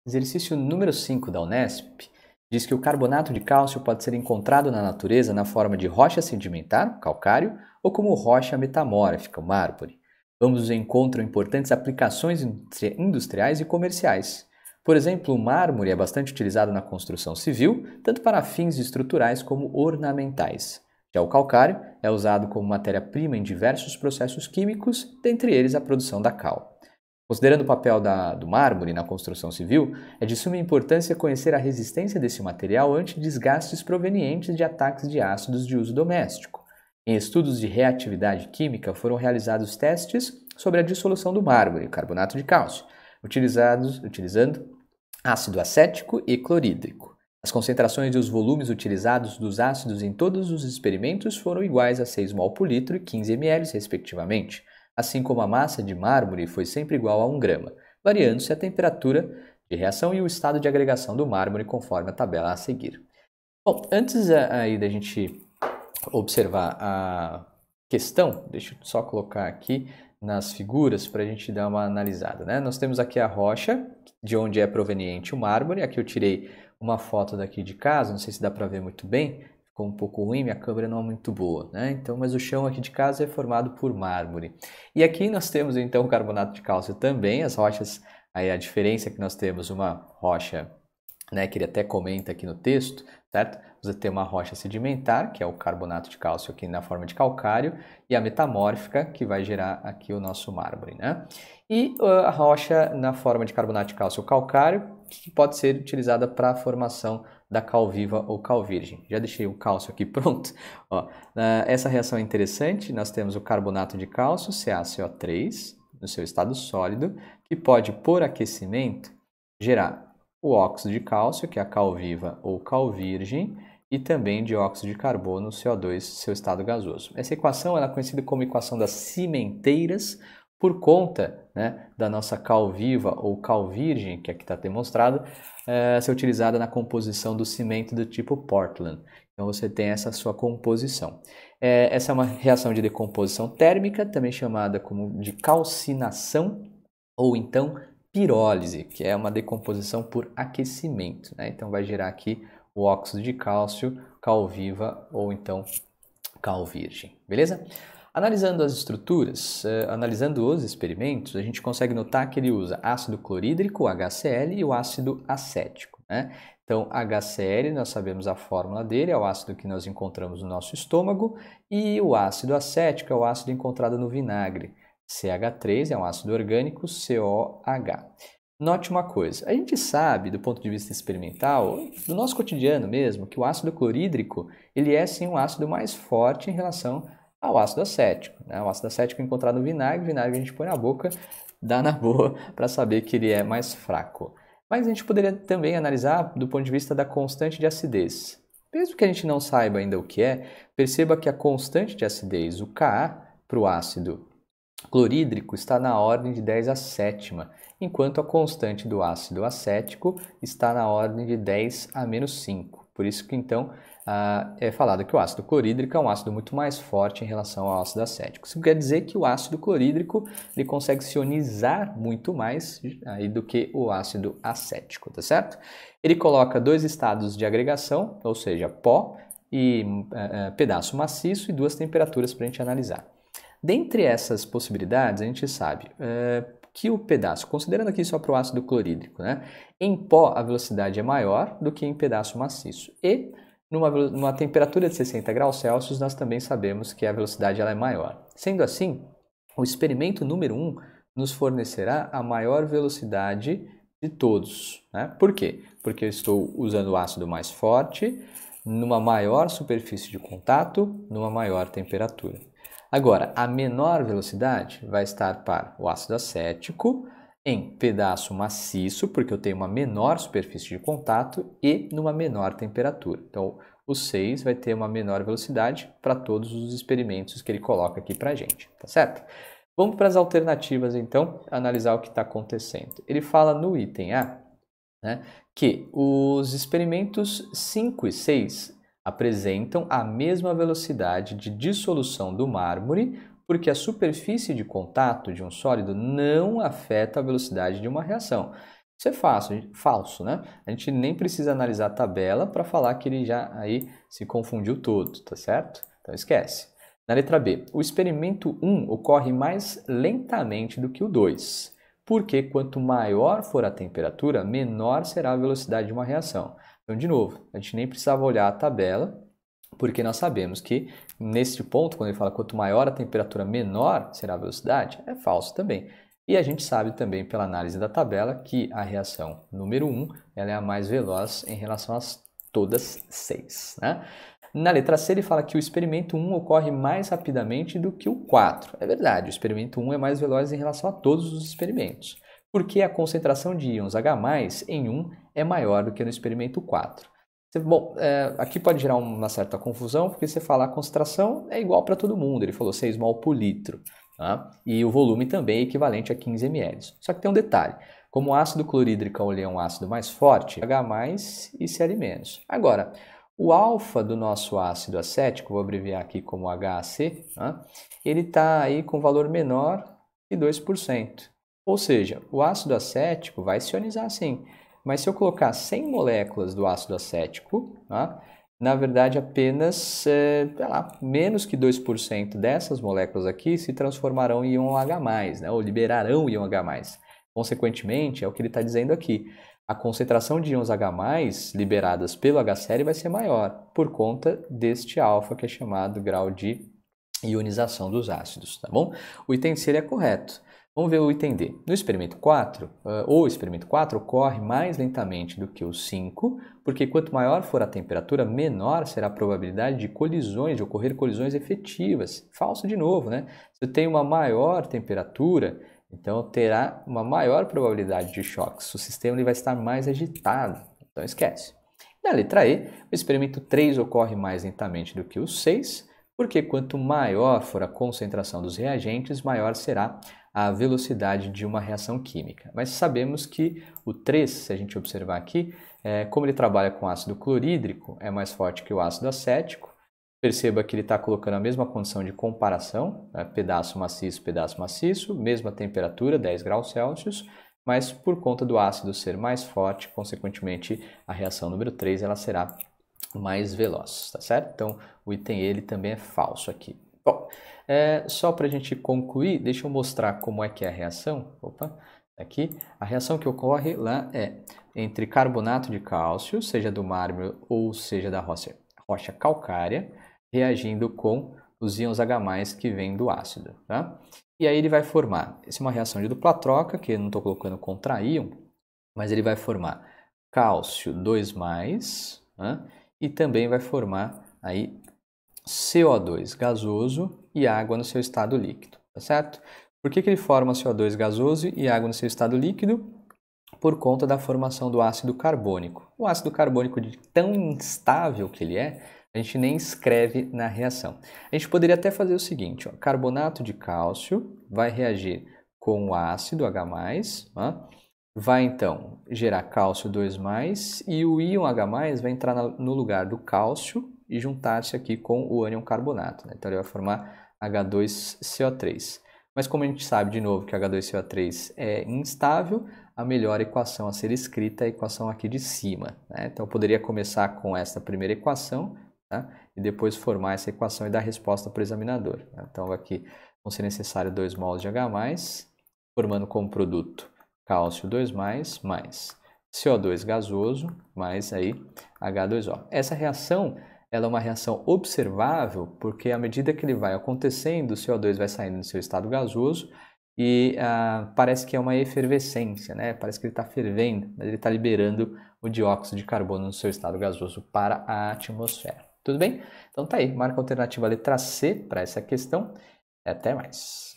Exercício número 5 da Unesp diz que o carbonato de cálcio pode ser encontrado na natureza na forma de rocha sedimentar, calcário, ou como rocha metamórfica, o mármore. Ambos encontram importantes aplicações industriais e comerciais. Por exemplo, o mármore é bastante utilizado na construção civil, tanto para fins estruturais como ornamentais. Já o calcário é usado como matéria-prima em diversos processos químicos, dentre eles a produção da cal. Considerando o papel do mármore na construção civil, é de suma importância conhecer a resistência desse material ante desgastes provenientes de ataques de ácidos de uso doméstico. Em estudos de reatividade química foram realizados testes sobre a dissolução do mármore, carbonato de cálcio, utilizando ácido acético e clorídrico. As concentrações e os volumes utilizados dos ácidos em todos os experimentos foram iguais a 6 mol por litro e 15 ml, respectivamente, assim como a massa de mármore foi sempre igual a 1 grama, variando-se a temperatura de reação e o estado de agregação do mármore conforme a tabela a seguir. Bom, antes aí da gente observar a questão, deixa eu só colocar aqui nas figuras para a gente dar uma analisada, né? Nós temos aqui a rocha, de onde é proveniente o mármore. Aqui eu tirei uma foto daqui de casa, não sei se dá para ver muito bem, ficou um pouco ruim, minha câmera não é muito boa, né? Então, mas o chão aqui de casa é formado por mármore. E aqui nós temos então o carbonato de cálcio também, as rochas, aí a diferença é que nós temos uma rocha, né, que ele até comenta aqui no texto, certo? Você tem uma rocha sedimentar, que é o carbonato de cálcio aqui na forma de calcário, e a metamórfica, que vai gerar aqui o nosso mármore, né? E a rocha na forma de carbonato de cálcio ou calcário, que pode ser utilizada para a formação da cal viva ou cal virgem. Já deixei o cálcio aqui pronto. Ó, essa reação é interessante, nós temos o carbonato de cálcio, CaCO3, no seu estado sólido, que pode, por aquecimento, gerar o óxido de cálcio, que é a cal viva ou cal virgem, e também dióxido de carbono, CO2, seu estado gasoso. Essa equação ela é conhecida como equação das cimenteiras, por conta, né, da nossa cal viva ou cal virgem, que aqui está demonstrado, ser utilizada na composição do cimento do tipo Portland. Então você tem essa sua composição. Essa é uma reação de decomposição térmica, também chamada como de calcinação ou então pirólise, que é uma decomposição por aquecimento, né? Então vai gerar aqui o óxido de cálcio, cal viva ou então cal virgem, beleza? Analisando as estruturas, analisando os experimentos, a gente consegue notar que ele usa ácido clorídrico, HCl, e o ácido acético, né? Então, HCl, nós sabemos a fórmula dele, é o ácido que nós encontramos no nosso estômago, e o ácido acético é o ácido encontrado no vinagre. CH3 é um ácido orgânico, COH. Note uma coisa, a gente sabe, do ponto de vista experimental, do nosso cotidiano mesmo, que o ácido clorídrico ele é sim um ácido mais forte em relação ao ácido acético, né? O ácido acético é encontrado no vinagre a gente põe na boca, dá na boa para saber que ele é mais fraco. Mas a gente poderia também analisar do ponto de vista da constante de acidez. Mesmo que a gente não saiba ainda o que é, perceba que a constante de acidez, o Ka, para o ácido clorídrico está na ordem de 10 a sétima, enquanto a constante do ácido acético está na ordem de 10 a menos 5. Por isso que então é falado que o ácido clorídrico é um ácido muito mais forte em relação ao ácido acético. Isso quer dizer que o ácido clorídrico ele consegue se ionizar muito mais aí do que o ácido acético, tá certo? Ele coloca dois estados de agregação, ou seja, pó e pedaço maciço e duas temperaturas para a gente analisar. Dentre essas possibilidades, a gente sabe que o pedaço, considerando aqui só para o ácido clorídrico, né, em pó a velocidade é maior do que em pedaço maciço. E numa temperatura de 60 graus Celsius, nós também sabemos que a velocidade ela é maior. Sendo assim, o experimento número 1 nos fornecerá a maior velocidade de todos, né? Por quê? Porque eu estou usando o ácido mais forte, numa maior superfície de contato, numa maior temperatura. Agora, a menor velocidade vai estar para o ácido acético em pedaço maciço, porque eu tenho uma menor superfície de contato e numa menor temperatura. Então, o 6 vai ter uma menor velocidade para todos os experimentos que ele coloca aqui para a gente, tá certo? Vamos para as alternativas, então, analisar o que está acontecendo. Ele fala no item A, né, que os experimentos 5 e 6 apresentam a mesma velocidade de dissolução do mármore, porque a superfície de contato de um sólido não afeta a velocidade de uma reação. Isso é fácil, falso, né? A gente nem precisa analisar a tabela para falar que ele já aí se confundiu todo, tá certo? Então esquece. Na letra B, o experimento 1 ocorre mais lentamente do que o 2, porque quanto maior for a temperatura, menor será a velocidade de uma reação. Então, de novo, a gente nem precisava olhar a tabela, porque nós sabemos que neste ponto, quando ele fala quanto maior a temperatura, menor será a velocidade, é falso também. E a gente sabe também pela análise da tabela que a reação número 1 ela é a mais veloz em relação às todas 6. Né? Na letra C ele fala que o experimento 1 ocorre mais rapidamente do que o 4. É verdade, o experimento 1 é mais veloz em relação a todos os experimentos, porque a concentração de íons H+, em 1 é maior do que no experimento 4. Bom, aqui pode gerar uma certa confusão, porque você fala a concentração é igual para todo mundo, ele falou 6 mol por litro. Tá? E o volume também é equivalente a 15 ml. Só que tem um detalhe, como o ácido clorídrico é um ácido mais forte, H+ e Cl-. Agora, o alfa do nosso ácido acético, vou abreviar aqui como HAC, tá? Ele está aí com valor menor que 2%. Ou seja, o ácido acético vai se ionizar sim, mas se eu colocar 100 moléculas do ácido acético, tá? Na verdade, apenas menos que 2% dessas moléculas aqui se transformarão em íon H+, né? Ou liberarão íon H+. Consequentemente, é o que ele está dizendo aqui. A concentração de íons H+, liberadas pelo HCl vai ser maior, por conta deste alfa, que é chamado grau de ionização dos ácidos, tá bom? O item C é correto. Vamos ver o item D. No experimento 4, o experimento 4 ocorre mais lentamente do que o 5, porque quanto maior for a temperatura, menor será a probabilidade de colisões, de ocorrer colisões efetivas. Falso de novo, né? Se tem uma maior temperatura, então terá uma maior probabilidade de choques. O sistema ele vai estar mais agitado, então esquece. Na letra E, o experimento 3 ocorre mais lentamente do que o 6, porque quanto maior for a concentração dos reagentes, maior será a velocidade de uma reação química. Mas sabemos que o 3, se a gente observar aqui, como ele trabalha com ácido clorídrico, é mais forte que o ácido acético. Perceba que ele está colocando a mesma condição de comparação, né? pedaço maciço, mesma temperatura, 10 graus Celsius, mas por conta do ácido ser mais forte, consequentemente, a reação número 3 ela será mais veloz, tá certo? Então, o item ele também é falso aqui. Bom, só para a gente concluir, deixa eu mostrar como é que é a reação. Opa, aqui. A reação que ocorre lá é entre carbonato de cálcio, seja do mármore ou seja da rocha calcária, reagindo com os íons H+, que vêm do ácido. Tá? E aí ele vai formar, essa é uma reação de dupla troca, que eu não estou colocando contra íon, mas ele vai formar cálcio 2+, né? E também vai formar aí CO2 gasoso e água no seu estado líquido, tá certo? Por que ele forma CO2 gasoso e água no seu estado líquido? Por conta da formação do ácido carbônico. O ácido carbônico, de tão instável que ele é, a gente nem escreve na reação. A gente poderia até fazer o seguinte, ó, carbonato de cálcio vai reagir com o ácido H+, ó, vai então gerar cálcio 2+, e o íon H+, vai entrar no lugar do cálcio e juntar-se aqui com o ânion carbonato. Né? Então ele vai formar H2CO3. Mas como a gente sabe de novo que H2CO3 é instável, a melhor equação a ser escrita é a equação aqui de cima. Né? Então eu poderia começar com essa primeira equação, tá? E depois formar essa equação e dar a resposta para o examinador. Né? Então aqui vão ser necessários 2 mols de H+, formando como produto cálcio 2+, mais CO2 gasoso, mais aí H2O. Essa reação ela é uma reação observável, porque à medida que ele vai acontecendo, o CO2 vai saindo do seu estado gasoso e parece que é uma efervescência, né? Parece que ele está fervendo, mas ele está liberando o dióxido de carbono no seu estado gasoso para a atmosfera. Tudo bem? Então tá aí, marca a alternativa letra C para essa questão. Até mais.